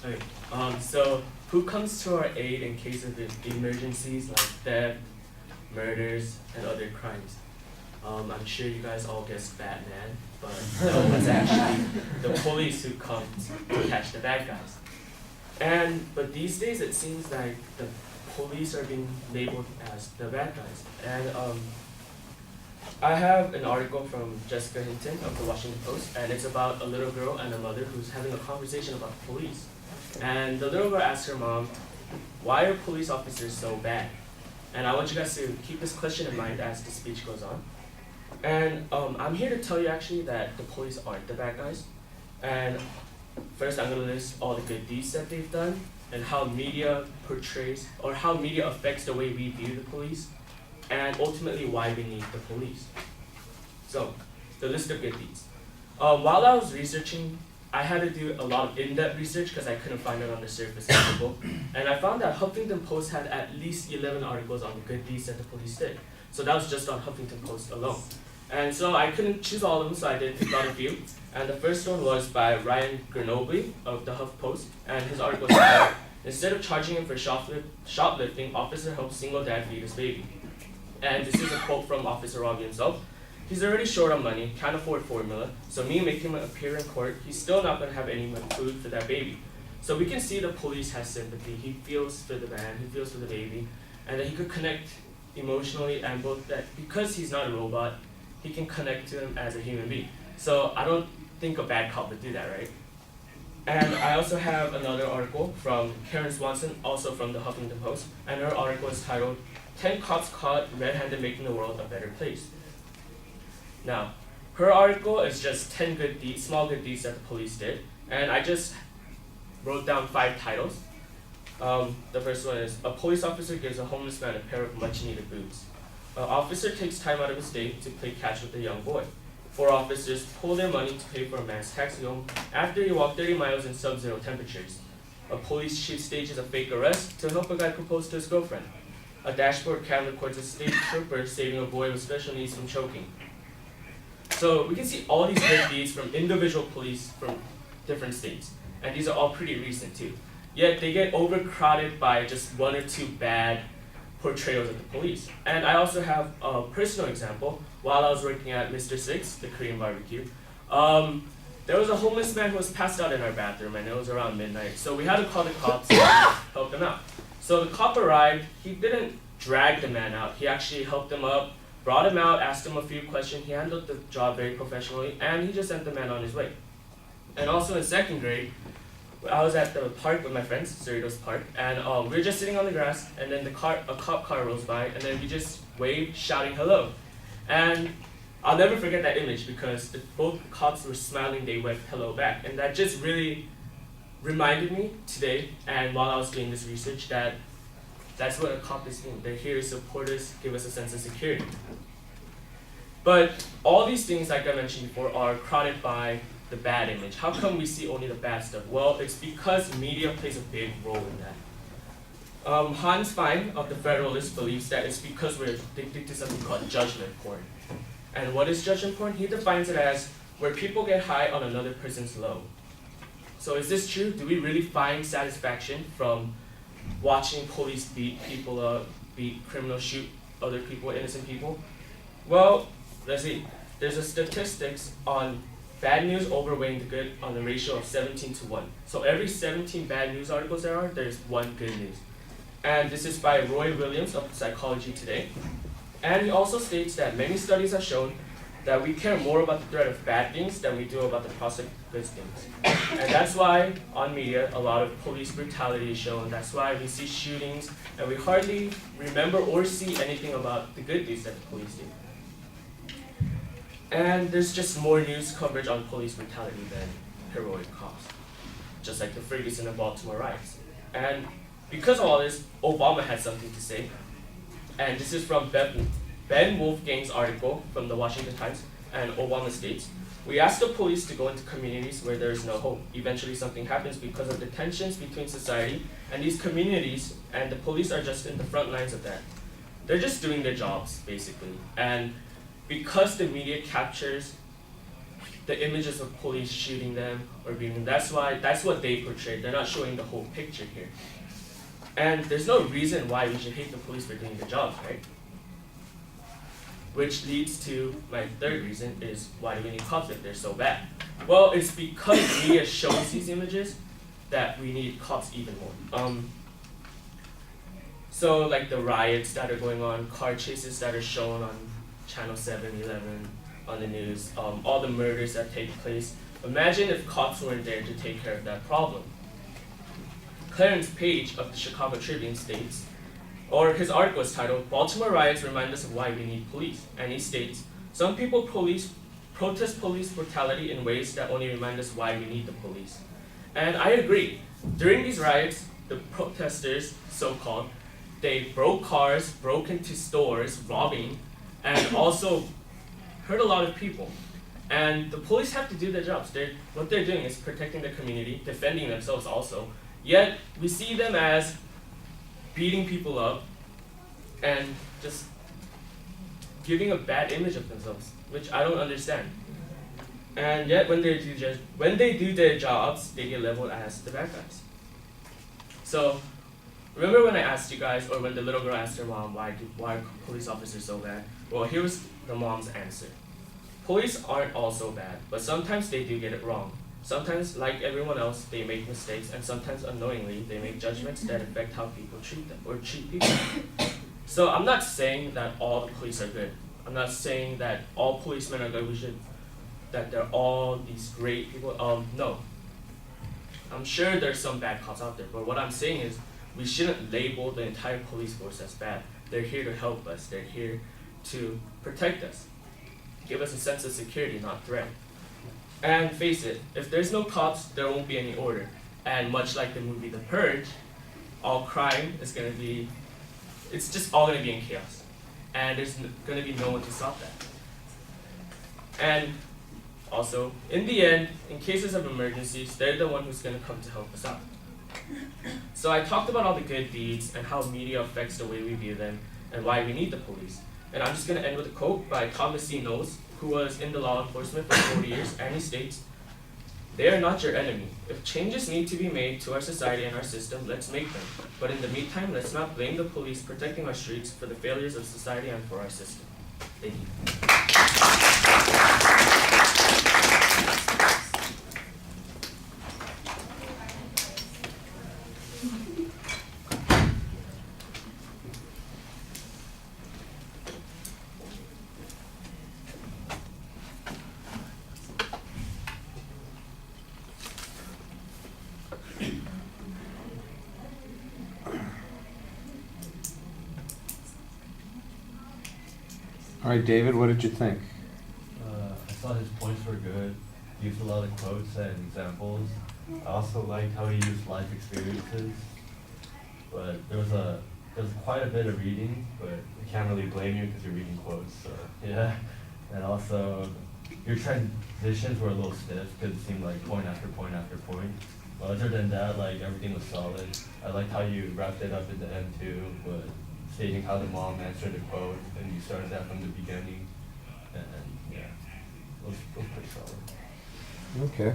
Okay. So who comes to our aid in case of emergencies like theft, murders, and other crimes? I'm sure you guys all guessed Batman, but no, it's actually the police who come to catch the bad guys. But these days it seems like the police are being labeled as the bad guys. I have an article from Jessica Hinton of the Washington Post, and it's about a little girl and a mother who's having a conversation about the police. And the little girl asks her mom, "Why are police officers so bad?" And I want you guys to keep this question in mind as the speech goes on. I'm here to tell you actually that the police aren't the bad guys. And first, I'm going to list all the good deeds that they've done and how media portrays or how media affects the way we view the police, and ultimately why we need the police. So, the list of good deeds. While I was researching, I had to do a lot of in-depth research because I couldn't find it on the surface level. And I found that Huffington Post had at least 11 articles on the good deeds that the police did. So that was just on Huffington Post alone. And so I couldn't choose all of them, so I did pick out a few. And the first one was by Ryan Grenoble of the Huff Post, and his article said, "Instead of charging him for shoplifting, officer helps single dad feed his baby." And this is a quote from Officer Robbie himself. "He's already short on money, can't afford formula, so me making him appear in court, he's still not going to have any food for that baby." So we can see the police has sympathy. He feels for the man, he feels for the baby, and that he could connect emotionally, and both that because he's not a robot, he can connect to him as a human being. So I don't think a bad cop would do that, right? And I also have another article from Karen Swanson, also from the Huffington Post, and her article is titled, "10 Cops Caught Red-Handed Making the World a Better Place." Now, her article is just 10 good deeds, small good deeds that the police did, and I just wrote down 5 titles. The first one is, "A police officer gives a homeless man a pair of much-needed boots." "An officer takes time out of his day to play catch with a young boy." 4 officers pull their money to pay for a man's taxi home after he walked 30 miles in sub-zero temperatures. A police chief stages a fake arrest to help a guy propose to his girlfriend. A dashboard cam records a state trooper saving a boy with special needs from choking. So we can see all these good deeds from individual police from different states, and these are all pretty recent too. Yet they get overcrowded by just 1 or 2 bad portrayals of the police. And I also have a personal example. While I was working at Mr. Six, the Korean barbecue, there was a homeless man who was passed out in our bathroom, and it was around midnight. So we had to call the cops to help him out. So the cop arrived. He didn't drag the man out. He actually helped him up, brought him out, asked him a few questions. He handled the job very professionally, and he just sent the man on his way. And also in 2nd grade, I was at the park with my friends, Cerritos Park, and we were just sitting on the grass, and then a cop car rolls by, and then we just waved, shouting hello. And I'll never forget that image because both cops were smiling, they waved hello back. And that just really reminded me today, and while I was doing this research, that that's what a cop is doing. They're here to support us, give us a sense of security. But all these things, like I mentioned before, are crowded by the bad image. How come we see only the bad stuff? Well, it's because media plays a big role in that. Hans Fein of the Federalist believes that it's because we're addicted to something called judgment porn. And what is judgment porn? He defines it as where people get high on another person's low. So is this true? Do we really find satisfaction from watching police beat people up, beat criminals, shoot other people, innocent people? Well, let's see. There's a statistics on bad news overweighing the good on the ratio of 17 to 1. So every 17 bad news articles there are, there's 1 good news. And this is by Roy Williams of Psychology Today. And he also states that many studies have shown that we care more about the threat of bad things than we do about the prospect of good things. And that's why on media a lot of police brutality is shown. That's why we see shootings and we hardly remember or see anything about the good deeds that the police do. And there's just more news coverage on police brutality than heroic cops, just like the Ferguson and Baltimore riots. And because of all this, Obama had something to say. And this is from Ben Wolfgang's article from the Washington Times, and Obama states, "We ask the police to go into communities where there is no hope. Eventually something happens because of the tensions between society and these communities, and the police are just in the front lines of that. They're just doing their jobs, basically. And because the media captures the images of police shooting them or beating them. That's what they portray. They're not showing the whole picture here. And there's no reason why we should hate the police for doing their jobs, right? Which leads to my third reason is, why do we need cops if they're so bad? Well, it's because media shows these images that we need cops even more. So like the riots that are going on, car chases that are shown on Channel 7, 11, on the news, all the murders that take place. Imagine if cops weren't there to take care of that problem. Clarence Page of the Chicago Tribune states, or his article was titled, "Baltimore Riots Remind Us of Why We Need Police." And he states, "Some people protest police brutality in ways that only remind us why we need the police." And I agree. During these riots, the protesters, so-called, they broke cars, broke into stores, robbing, and also hurt a lot of people. And the police have to do their jobs. What they're doing is protecting the community, defending themselves also. Yet, we see them as beating people up and just giving a bad image of themselves, which I don't understand. And yet, when they do their jobs, they get labeled as the bad guys. So, remember when I asked you guys, or when the little girl asked her mom, why are police officers so bad? Well, here was the mom's answer. Police aren't all so bad, but sometimes they do get it wrong. Sometimes, like everyone else, they make mistakes, and sometimes unknowingly, they make judgments that affect how people treat them, or treat people. So I'm not saying that all the police are good. I'm not saying that all policemen are good, that they're all these great people. No. I'm sure there's some bad cops out there, but what I'm saying is, we shouldn't label the entire police force as bad. They're here to help us. They're here to protect us, give us a sense of security, not threat. And face it, if there's no cops, there won't be any order. And much like the movie The Purge, all crime is it's just all gonna be in chaos. And there's gonna be no one to stop that. And also, in the end, in cases of emergencies, they're the one who's gonna come to help us out. So I talked about all the good deeds and how media affects the way we view them and why we need the police. And I'm just going to end with a quote by Thomas C. Knowles, who was in the law enforcement for 40 years, and he states, "They are not your enemy. If changes need to be made to our society and our system, let's make them. But in the meantime, let's not blame the police protecting our streets for the failures of society and for our system." Thank you. All right, David, what did you think? I thought his points were good. He used a lot of quotes and examples. I also liked how he used life experiences. But there was quite a bit of reading, but I can't really blame you because you're reading quotes. So yeah. And also, your transitions were a little stiff because it seemed like point after point after point. But other than that, like everything was solid. I liked how you wrapped it up at the end too, but stating how the mom answered the quote, and you started that from the beginning, and yeah, it was pretty solid. Okay.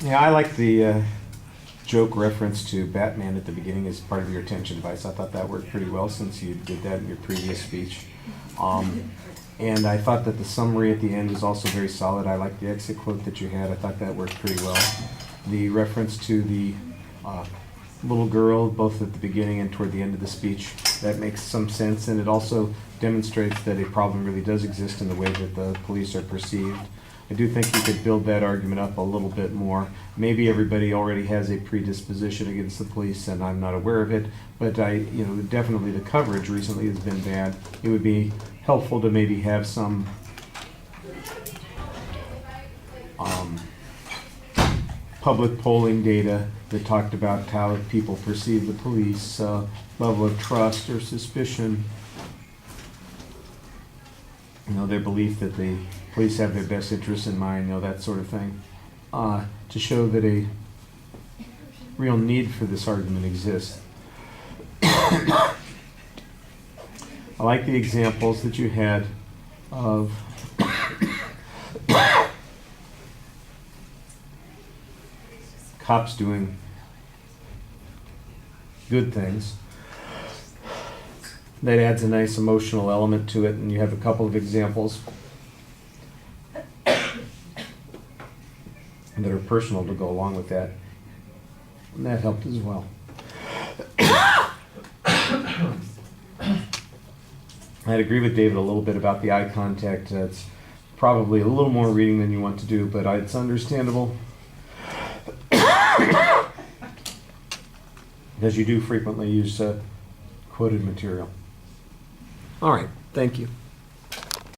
Yeah, I like the joke reference to Batman at the beginning as part of your attention device. I thought that worked pretty well since you did that in your previous speech. And I thought that the summary at the end was also very solid. I liked the exit quote that you had. I thought that worked pretty well. The reference to the little girl, both at the beginning and toward the end of the speech, that makes some sense, and it also demonstrates that a problem really does exist in the way that the police are perceived. I do think you could build that argument up a little bit more. Maybe everybody already has a predisposition against the police, and I'm not aware of it, but definitely the coverage recently has been bad. It would be helpful to maybe have some public polling data that talked about how people perceive the police, level of trust or suspicion, their belief that the police have their best interests in mind, that sort of thing, to show that a real need for this argument exists. I like the examples that you had of cops doing good things. That adds a nice emotional element to it, and you have a couple of examples that are personal to go along with that. And that helped as well. I'd agree with David a little bit about the eye contact. It's probably a little more reading than you want to do, but it's understandable. Because you do frequently use quoted material. All right, thank you.